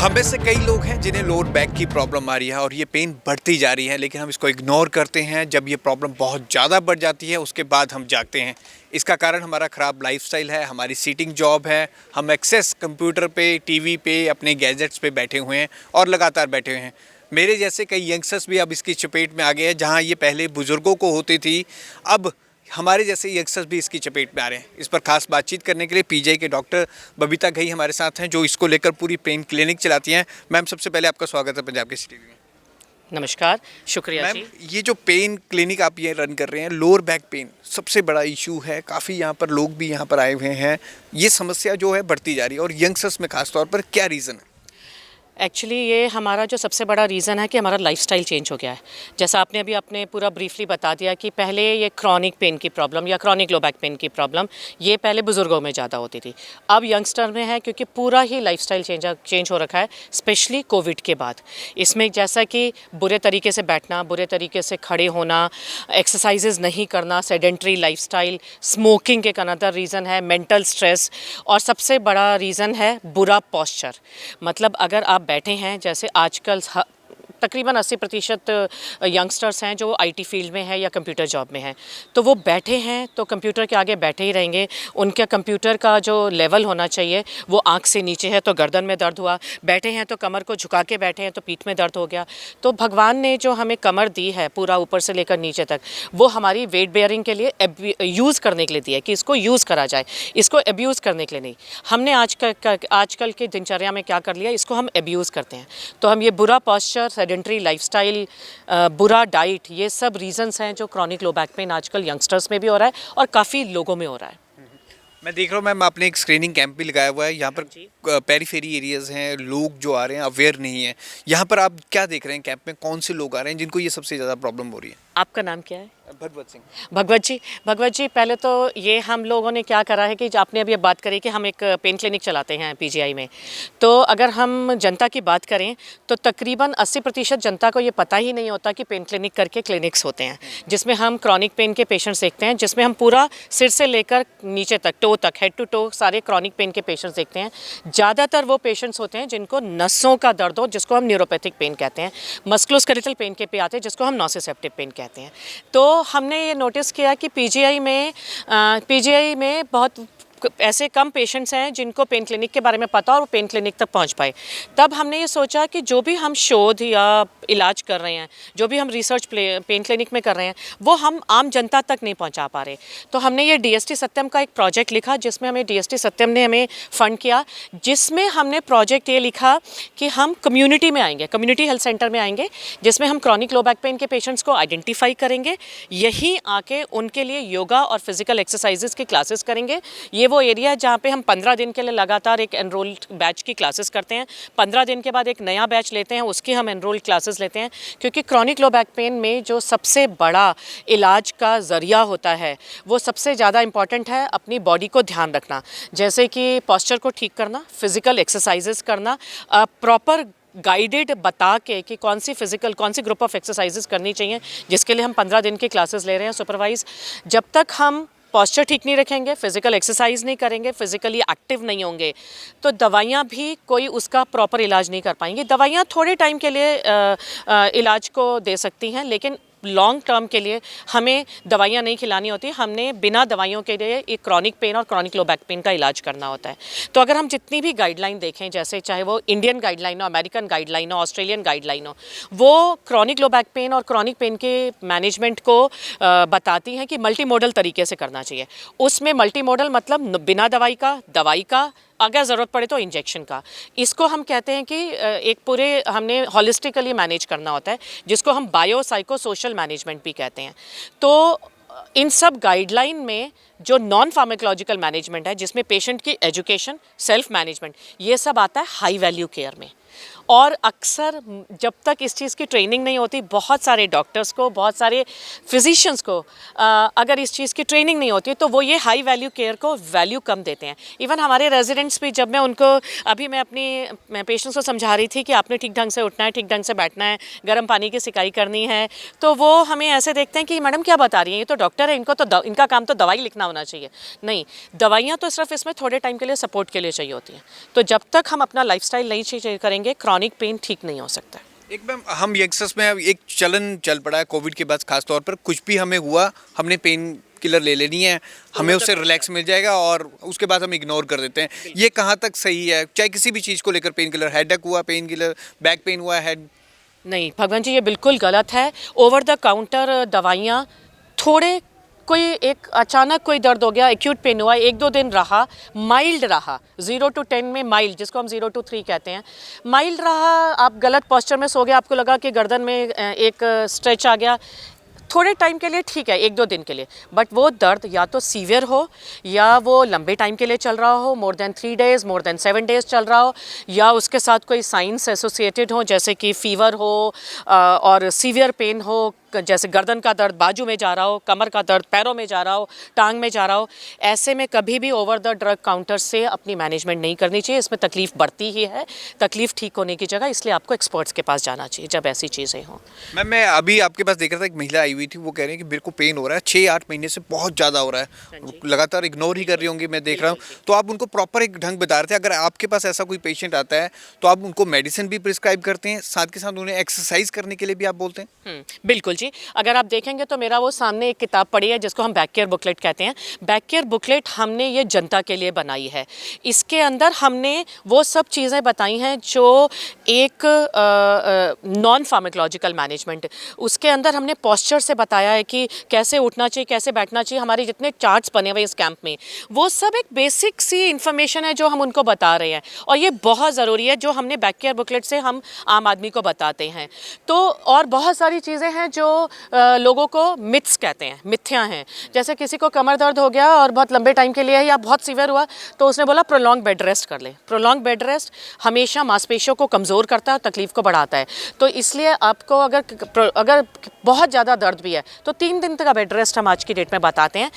हम में से कई लोग हैं जिन्हें लोअर बैक की प्रॉब्लम आ रही है और ये पेन बढ़ती जा रही है, लेकिन हम इसको इग्नोर करते हैं। जब ये प्रॉब्लम बहुत ज़्यादा बढ़ जाती है उसके बाद हम जागते हैं। इसका कारण हमारा ख़राब लाइफस्टाइल है, हमारी सीटिंग जॉब है। हम एक्सेस कंप्यूटर पे, टीवी पे, अपने गैजेट्स पे बैठे हुए हैं और लगातार बैठे हुए हैं। मेरे जैसे कई यंगस्टर्स भी अब इसकी चपेट में आ गए हैं। जहाँ ये पहले बुज़ुर्गों को होती थी, अब हमारे जैसे यंगस्टर्स भी इसकी चपेट में आ रहे हैं। इस पर खास बातचीत करने के लिए पीजीआई के डॉक्टर बबीता घई हमारे साथ हैं, जो इसको लेकर पूरी पेन क्लिनिक चलाती हैं। मैम, सबसे पहले आपका स्वागत है पंजाब केसरी टीवी में। नमस्कार, शुक्रिया जी। ये जो पेन क्लिनिक आप ये रन कर रहे हैं, लोअर बैक पेन सबसे बड़ा इशू है। काफ़ी यहाँ पर लोग भी यहाँ पर आए हुए हैं। ये समस्या जो है बढ़ती जा रही है और यंगस्टर्स में खास तौर पर क्या रीज़न है? एक्चुअली ये हमारा जो सबसे बड़ा रीज़न है कि हमारा लाइफस्टाइल चेंज हो गया है। जैसा आपने अभी अपने पूरा ब्रीफली बता दिया कि पहले ये क्रॉनिक पेन की प्रॉब्लम या क्रॉनिक लो बैक पेन की प्रॉब्लम ये पहले बुज़ुर्गों में ज़्यादा होती थी, अब यंगस्टर में है, क्योंकि पूरा ही लाइफस्टाइल चेंज हो रखा है, स्पेशली कोविड के बाद। इसमें जैसा कि बुरे तरीके से बैठना, बुरे तरीके से खड़े होना, एक्सरसाइजेज नहीं करना, सेडेंट्री लाइफस्टाइल, स्मोकिंग एक अनदर रीज़न है, मेंटल स्ट्रेस, और सबसे बड़ा रीज़न है बुरा पॉस्चर। मतलब अगर आप बैठे हैं, जैसे आजकल तकरीबन 80% यंगस्टर्स हैं जो आईटी फील्ड में है या कंप्यूटर जॉब में हैं, तो वो बैठे हैं तो कंप्यूटर के आगे बैठे ही रहेंगे। उनका कंप्यूटर का जो लेवल होना चाहिए वो आंख से नीचे है तो गर्दन में दर्द हुआ, बैठे हैं तो कमर को झुका के बैठे हैं तो पीठ में दर्द हो गया। तो भगवान ने जो हमें कमर दी है पूरा ऊपर से लेकर नीचे तक, वो हमारी वेट बेयरिंग के लिए यूज़ करने के लिए दी है कि इसको यूज़ करा जाए, इसको एब्यूज़ करने के लिए नहीं। हमने आजकल के दिनचर्या में क्या कर लिया, इसको हम एब्यूज़ करते हैं। तो हम ये बुरा पॉस्चर, सेडेंट्री लाइफस्टाइल, बुरा डाइट, ये सब रीजंस हैं जो क्रॉनिक लो बैक पेन आजकल यंगस्टर्स में भी हो रहा है और काफ़ी लोगों में हो रहा है। मैं देख रहा हूँ मैम, आपने एक स्क्रीनिंग कैंप भी लगाया हुआ है। यहाँ पर पेरीफेरी एरियाज़ हैं, लोग जो आ रहे हैं अवेयर नहीं है। यहाँ पर आप क्या देख रहे हैं कैंप में, कौन से लोग आ रहे हैं जिनको ये सबसे ज़्यादा प्रॉब्लम हो रही है? आपका नाम क्या है? भगवत सिंह। भगवत जी, पहले तो ये हम लोगों ने क्या करा है कि आपने अभी बात करी कि हम एक पेन क्लिनिक चलाते हैं पीजीआई में। तो अगर हम जनता की बात करें तो तकरीबन 80% जनता को ये पता ही नहीं होता कि पेन क्लिनिक करके क्लिनिक्स होते हैं, जिसमें हम क्रॉनिक पेन के पेशेंट्स देखते हैं, जिसमें हम पूरा सिर से लेकर नीचे तक, टो तक, हेड टू टो सारे क्रॉनिक पेन के पेशेंट्स देखते हैं। ज़्यादातर वो पेशेंट्स होते हैं जिनको नसों का दर्द हो, जिसको हम न्यूरोपैथिक पेन कहते हैं। मस्कुलोस्केलेटल पेन के पे आते हैं, जिसको हम नॉसिसेप्टिव पेन कहते हैं। तो हमने ये नोटिस किया कि पीजीआई में बहुत ऐसे कम पेशेंट्स हैं जिनको पेन क्लिनिक के बारे में पता और वो पेन क्लिनिक तक पहुंच पाए। तब हमने ये सोचा कि जो भी हम शोध या इलाज कर रहे हैं, जो भी हम रिसर्च पेन क्लिनिक में कर रहे हैं, वो हम आम जनता तक नहीं पहुंचा पा रहे। तो हमने ये डीएसटी सत्यम का एक प्रोजेक्ट लिखा, जिसमें हमें डीएसटी सत्यम ने हमें फ़ंड किया, जिसमें हमने प्रोजेक्ट ये लिखा कि हम कम्युनिटी में आएंगे, कम्युनिटी हेल्थ सेंटर में आएंगे, जिसमें हम क्रॉनिक लो बैक पेन के पेशेंट्स को आइडेंटिफाई करेंगे, यहीं आके उनके लिए योगा और फिजिकल एक्सरसाइजेज की क्लासेस करेंगे। ये वो एरिया है जहाँ पे हम 15 दिन के लिए लगातार एक एनरोल्ड बैच की क्लासेस करते हैं। 15 दिन के बाद एक नया बैच लेते हैं, उसकी हम एनरोल्ड क्लासेस लेते हैं, क्योंकि क्रॉनिक लो बैक पेन में जो सबसे बड़ा इलाज का ज़रिया होता है वो सबसे ज़्यादा इंपॉर्टेंट है अपनी बॉडी को ध्यान रखना, जैसे कि पॉस्चर को ठीक करना, फिजिकल एक्सरसाइजेस करना, प्रॉपर गाइडेड बता के कि कौन सी ग्रुप ऑफ एक्सरसाइजेस करनी चाहिए, जिसके लिए हम 15 दिन की क्लासेस ले रहे हैं सुपरवाइज। जब तक हम पॉस्चर ठीक नहीं रखेंगे, फिजिकल एक्सरसाइज नहीं करेंगे, फिजिकली एक्टिव नहीं होंगे, तो दवाइयाँ भी कोई उसका प्रॉपर इलाज नहीं कर पाएंगी। दवाइयाँ थोड़े टाइम के लिए इलाज को दे सकती हैं, लेकिन लॉन्ग टर्म के लिए हमें दवाइयाँ नहीं खिलानी होती। हमने बिना दवाइयों के लिए एक क्रॉनिक पेन और क्रॉनिक लो बैक पेन का इलाज करना होता है। तो अगर हम जितनी भी गाइडलाइन देखें, जैसे चाहे वो इंडियन गाइडलाइन हो, अमेरिकन गाइडलाइन हो, ऑस्ट्रेलियन गाइडलाइन हो, वो क्रॉनिक लो बैक पेन और क्रॉनिक पेन के मैनेजमेंट को बताती हैं कि मल्टी मॉडल तरीके से करना चाहिए। उसमें मल्टी मॉडल मतलब बिना दवाई का, अगर ज़रूरत पड़े तो इंजेक्शन का। इसको हम कहते हैं कि एक पूरे हमने हॉलिस्टिकली मैनेज करना होता है, जिसको हम बायो साइको सोशल मैनेजमेंट भी कहते हैं। तो इन सब गाइडलाइन में जो नॉन फार्माकोलॉजिकल मैनेजमेंट है, जिसमें पेशेंट की एजुकेशन, सेल्फ मैनेजमेंट, ये सब आता है हाई वैल्यू केयर में। और अक्सर जब तक इस चीज़ की ट्रेनिंग नहीं होती, बहुत सारे डॉक्टर्स को, बहुत सारे फिजिशियंस को अगर इस चीज़ की ट्रेनिंग नहीं होती तो वो ये हाई वैल्यू केयर को वैल्यू कम देते हैं। इवन हमारे रेजिडेंट्स भी, जब मैं उनको, अभी मैं पेशेंट्स को समझा रही थी कि आपने ठीक ढंग से उठना है, ठीक ढंग से बैठना है, गर्म पानी की सिकाई करनी है, तो वो हमें ऐसे देखते हैं कि मैडम क्या बता रही हैं, ये तो डॉक्टर है, इनको तो इनका काम तो दवाई लिखना होना चाहिए। नहीं, दवाइयाँ तो सिर्फ इसमें थोड़े टाइम के लिए सपोर्ट के लिए चाहिए होती हैं। तो जब तक हम अपना लाइफस्टाइल नहीं चेंज करेंगे, क्रॉनिक पेन ठीक नहीं हो सकता। एक मैम, हम यंगस्टर्स में अब एक चलन चल पड़ा है कोविड के बाद, खास तौर पर कुछ भी हमें हुआ, हमने पेन किलर ले लेनी है, हमें उससे रिलैक्स मिल जाएगा और उसके बाद हम इग्नोर कर देते हैं। ये कहाँ तक सही है? चाहे किसी भी चीज़ को लेकर पेन किलर, हेडेक हुआ पेन किलर, बैक पेन हुआ हेड। नहीं भगवान जी, ये बिल्कुल गलत है। ओवर द काउंटर दवाइयाँ, थोड़े कोई एक अचानक कोई दर्द हो गया, एक्यूट पेन हुआ, 1-2 दिन रहा, माइल्ड रहा, 0 to 10 में माइल्ड, जिसको हम 0 to 3 कहते हैं, माइल्ड रहा, आप गलत पोस्चर में सो गए, आपको लगा कि गर्दन में एक स्ट्रेच आ गया, थोड़े टाइम के लिए ठीक है, 1-2 दिन के लिए, बट वो दर्द या तो सीवियर हो, या वो लंबे टाइम के लिए चल रहा हो, more than 3 days, more than 7 days चल रहा हो, या उसके साथ कोई साइंस एसोसिएटेड हो, जैसे कि फीवर हो और सीवियर पेन हो, जैसे गर्दन का दर्द बाजू में जा रहा हो, कमर का दर्द पैरों में जा रहा हो, टांग में जा रहा हो, ऐसे में कभी भी ओवर द ड्रग काउंटर से अपनी मैनेजमेंट नहीं करनी चाहिए। इसमें तकलीफ बढ़ती ही है, तकलीफ ठीक होने की जगह, इसलिए आपको एक्सपर्ट्स के पास जाना चाहिए जब ऐसी चीज़ें हों। मैम, मैं अभी आपके पास देख रहा था, एक महिला आई हुई थी, वो कह रही है कि मेरे को पेन हो रहा है 6-8 महीने से, बहुत ज़्यादा हो रहा है, लगातार इग्नोर ही कर रही होंगी, मैं देख रहा हूँ। तो आप उनको प्रॉपर एक ढंग बता रहे थे, अगर आपके पास ऐसा कोई पेशेंट आता है तो आप उनको मेडिसिन भी प्रिस्क्राइब करते हैं, साथ के साथ उन्हें एक्सरसाइज करने के लिए भी आप बोलते हैं? बिल्कुल जी। अगर आप देखेंगे तो मेरा वो सामने एक किताब पड़ी है जिसको हम बैक केयर बुकलेट कहते हैं। बैक केयर बुकलेट हमने ये जनता के लिए बनाई है। इसके अंदर हमने वो सब चीज़ें बताई हैं जो एक नॉन फार्माकोलॉजिकल मैनेजमेंट, उसके अंदर हमने पॉस्चर से बताया है कि कैसे उठना चाहिए, कैसे बैठना चाहिए। हमारे जितने चार्ट्स बने हुए इस कैंप में, वो सब एक बेसिक सी इन्फॉर्मेशन है जो हम उनको बता रहे हैं, और ये बहुत ज़रूरी है जो हमने बैक केयर बुकलेट से हम आम आदमी को बताते हैं। तो और बहुत सारी चीज़ें हैं जो लोगों को मिथ्स कहते हैं, मिथ्या हैं। जैसे किसी को कमर दर्द हो गया और बहुत लंबे टाइम के लिए है या बहुत सीवियर हुआ, तो उसने बोला प्रोलॉन्ग बेड रेस्ट कर ले। प्रोलॉन्ग बेड रेस्ट हमेशा मांसपेशियों को कमज़ोर करता है और तकलीफ को बढ़ाता है। तो इसलिए आपको अगर बहुत ज़्यादा दर्द भी है तो 3 दिन तक का बेड रेस्ट हम आज की डेट में बताते हैं।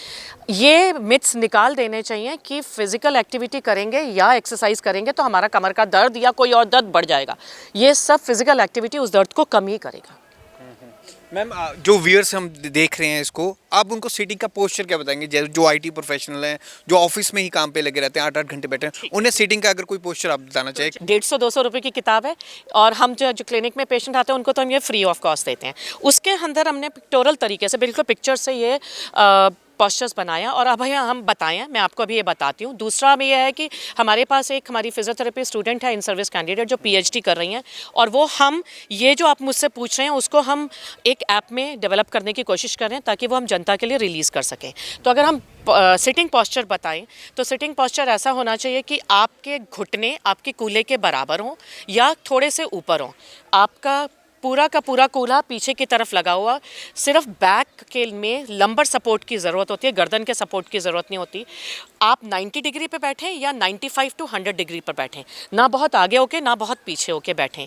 ये मिथ्स निकाल देने चाहिए कि फिजिकल एक्टिविटी करेंगे या एक्सरसाइज करेंगे तो हमारा कमर का दर्द या कोई और दर्द बढ़ जाएगा। ये सब फिजिकल एक्टिविटी उस दर्द को कम ही करेगा। मैम, जो व्यूअर्स हम देख रहे हैं इसको, आप उनको सीटिंग का पोस्चर क्या बताएंगे? जो आईटी प्रोफेशनल हैं, जो ऑफिस में ही काम पे लगे रहते हैं, 8-8 घंटे बैठे हैं, उन्हें सीटिंग का अगर कोई पोस्चर आप बताना चाहिए। 150-200 रुपये की किताब है, और हम जो क्लिनिक में पेशेंट आते हैं उनको तो हम ये फ्री ऑफ कॉस्ट देते हैं। उसके अंदर हमने पिक्टोरल तरीके से, बिल्कुल पिक्चर से ये पॉस्चर्स बनाया, और अब हम बताएं, मैं आपको अभी ये बताती हूँ। दूसरा में ये है कि हमारे पास एक हमारी फिजियोथेरेपी स्टूडेंट है, इन सर्विस कैंडिडेट, जो पीएचडी कर रही हैं, और वो हम ये जो आप मुझसे पूछ रहे हैं उसको हम एक ऐप में डेवलप करने की कोशिश कर रहे हैं ताकि वो हम जनता के लिए रिलीज़ कर सकें। तो अगर हम सिटिंग पॉस्चर बताएं तो सिटिंग पॉस्चर ऐसा होना चाहिए कि आपके घुटने आपके कूल्हे के बराबर हों या थोड़े से ऊपर हों, आपका पूरा का पूरा कूल्हा पीछे की तरफ लगा हुआ, सिर्फ बैक के में लंबर सपोर्ट की ज़रूरत होती है, गर्दन के सपोर्ट की ज़रूरत नहीं होती। आप 90 डिग्री पे बैठें या 95 to 100 डिग्री पर बैठें, ना बहुत आगे होके ना बहुत पीछे होके बैठें,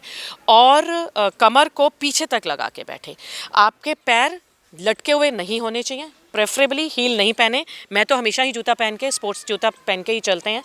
और कमर को पीछे तक लगा के बैठें। आपके पैर लटके हुए नहीं होने चाहिए, प्रेफरेबली हील नहीं पहने। मैं तो हमेशा ही जूता पहन के, स्पोर्ट्स जूता पहन के ही चलते हैं।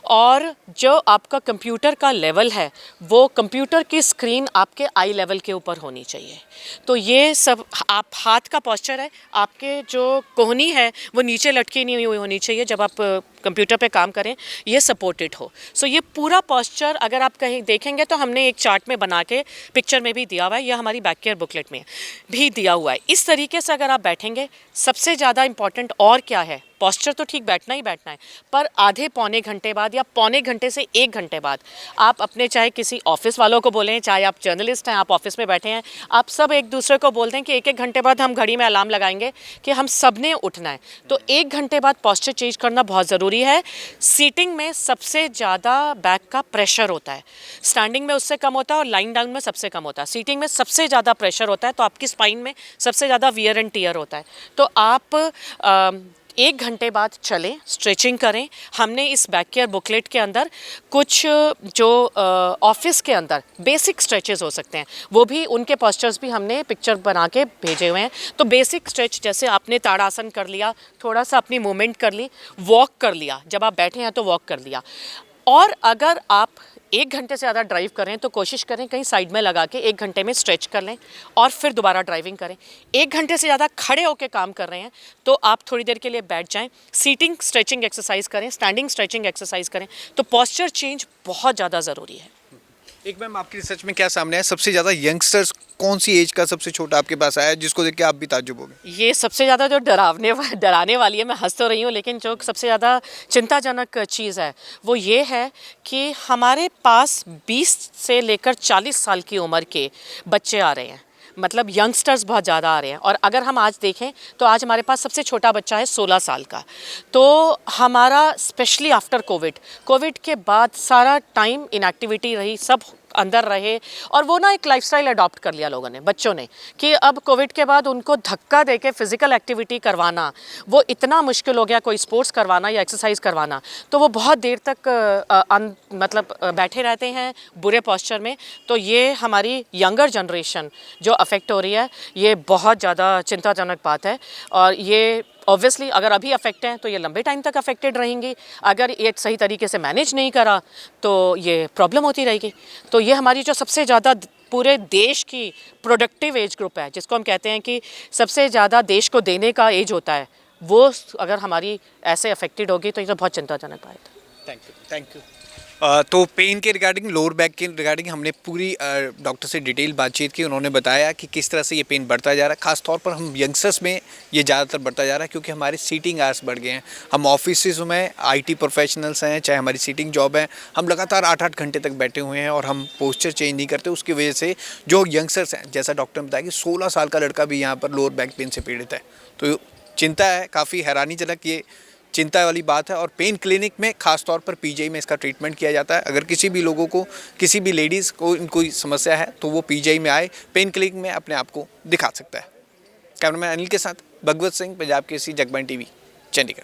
और जो आपका कंप्यूटर का लेवल है वो कंप्यूटर की स्क्रीन आपके आई लेवल के ऊपर होनी चाहिए। तो ये सब, आप हाथ का पॉस्चर है, आपके जो कोहनी है वो नीचे लटकी नहीं हुई होनी चाहिए जब आप कंप्यूटर पे काम करें, ये सपोर्टेड हो। सो ये पूरा पॉस्चर अगर आप कहीं देखेंगे तो हमने एक चार्ट में बना के पिक्चर में भी दिया हुआ है, यह हमारी बैक केयर बुकलेट में भी दिया हुआ है। इस तरीके से अगर आप बैठेंगे, सबसे ज़्यादा इंपॉर्टेंट और क्या है, पॉस्चर तो ठीक बैठना ही बैठना है, पर आधे पौने घंटे बाद या पौने घंटे से 1 घंटे बाद आप अपने, चाहे किसी ऑफिस वालों को बोलें, चाहे आप जर्नलिस्ट हैं, आप ऑफिस में बैठे हैं, आप सब एक दूसरे को बोल दें कि 1-1 घंटे बाद हम घड़ी में अलार्म लगाएंगे कि हम सब ने उठना है। तो 1 घंटे बाद पॉस्चर चेंज करना बहुत ज़रूरी है। सीटिंग में सबसे ज़्यादा बैक का प्रेशर होता है, स्टैंडिंग में उससे कम होता है और लाइन डाउन में सबसे कम होता है। सीटिंग में सबसे ज़्यादा प्रेशर होता है, तो आपकी स्पाइन में सबसे ज़्यादा वियर एंड टियर होता है। तो आप 1 घंटे बाद चलें, स्ट्रेचिंग करें। हमने इस बैक केयर बुकलेट के अंदर कुछ जो ऑफिस के अंदर बेसिक स्ट्रेचेस हो सकते हैं, वो भी उनके पोस्चर्स भी हमने पिक्चर बना के भेजे हुए हैं। तो बेसिक स्ट्रेच जैसे आपने ताड़ासन कर लिया, थोड़ा सा अपनी मूवमेंट कर ली, वॉक कर लिया, जब आप बैठे हैं तो वॉक कर लिया। और अगर आप 1 घंटे से ज़्यादा ड्राइव करें तो कोशिश करें कहीं साइड में लगा के 1 घंटे में स्ट्रेच कर लें और फिर दोबारा ड्राइविंग करें। 1 घंटे से ज़्यादा खड़े होकर काम कर रहे हैं तो आप थोड़ी देर के लिए बैठ जाएं, सीटिंग स्ट्रेचिंग एक्सरसाइज करें, स्टैंडिंग स्ट्रेचिंग एक्सरसाइज करें। तो पोस्चर चेंज बहुत ज़्यादा ज़रूरी है। एक मैम, आपकी रिसर्च में क्या सामने है, सबसे ज़्यादा यंगस्टर्स कौन सी एज का सबसे छोटा आपके पास आया है जिसको देख के आप भी ताज्जुब हो गए? ये सबसे ज़्यादा जो डराने वाली है, मैं हंस तो रही हूँ, लेकिन जो सबसे ज़्यादा चिंताजनक चीज़ है वो ये है कि हमारे पास 20 से लेकर 40 साल की उम्र के बच्चे आ रहे हैं। मतलब यंगस्टर्स बहुत ज़्यादा आ रहे हैं। और अगर हम आज देखें तो आज हमारे पास सबसे छोटा बच्चा है 16 साल का। तो हमारा स्पेशली आफ्टर कोविड के बाद सारा टाइम इनएक्टिविटी रही, सब अंदर रहे, और वो ना एक लाइफस्टाइल अडॉप्ट कर लिया लोगों ने, बच्चों ने, कि अब कोविड के बाद उनको धक्का देके फिजिकल एक्टिविटी करवाना वो इतना मुश्किल हो गया, कोई स्पोर्ट्स करवाना या एक्सरसाइज करवाना। तो वो बहुत देर तक बैठे रहते हैं बुरे पोस्चर में। तो ये हमारी यंगर जनरेशन जो अफेक्ट हो रही है, ये बहुत ज़्यादा चिंताजनक बात है। और ये ऑब्वियसली अगर अभी अफेक्ट हैं तो ये लंबे टाइम तक अफेक्टेड रहेंगी। अगर ये सही तरीके से मैनेज नहीं करा तो ये प्रॉब्लम होती रहेगी। तो ये हमारी जो सबसे ज़्यादा पूरे देश की प्रोडक्टिव एज ग्रुप है, जिसको हम कहते हैं कि सबसे ज़्यादा देश को देने का एज होता है, वो अगर हमारी ऐसे अफेक्टेड होगी तो ये तो बहुत चिंताजनक बात है। Thank you. तो पेन के रिगार्डिंग, लोअर बैक के रिगार्डिंग हमने पूरी डॉक्टर से डिटेल बातचीत की। उन्होंने बताया कि किस तरह से ये पेन बढ़ता जा रहा है। खास तौर पर हम यंगस्टर्स में ये ज़्यादातर बढ़ता जा रहा है क्योंकि हमारे सीटिंग आवर्स बढ़ गए हैं। हम ऑफिस में IT प्रोफेशनल्स हैं, चाहे हमारी सीटिंग जॉब है, हम लगातार 8-8 घंटे तक बैठे हुए हैं और हम पोस्चर चेंज नहीं करते। उसकी वजह से जो यंगस्टर्स हैं, जैसा डॉक्टर ने बताया कि 16 साल का लड़का भी यहाँ पर लोअर बैक पेन से पीड़ित है। तो चिंता है, काफ़ी हैरानीजनक ये चिंता वाली बात है। और पेन क्लिनिक में खास तौर पर PGI में इसका ट्रीटमेंट किया जाता है। अगर किसी भी लोगों को, किसी भी लेडीज़ को कोई समस्या है तो वो PGI में आए, पेन क्लिनिक में अपने आप को दिखा सकता है। कैमरामैन अनिल के साथ भगवत सिंह, पंजाब केसरी, जगबानी TV, चंडीगढ़।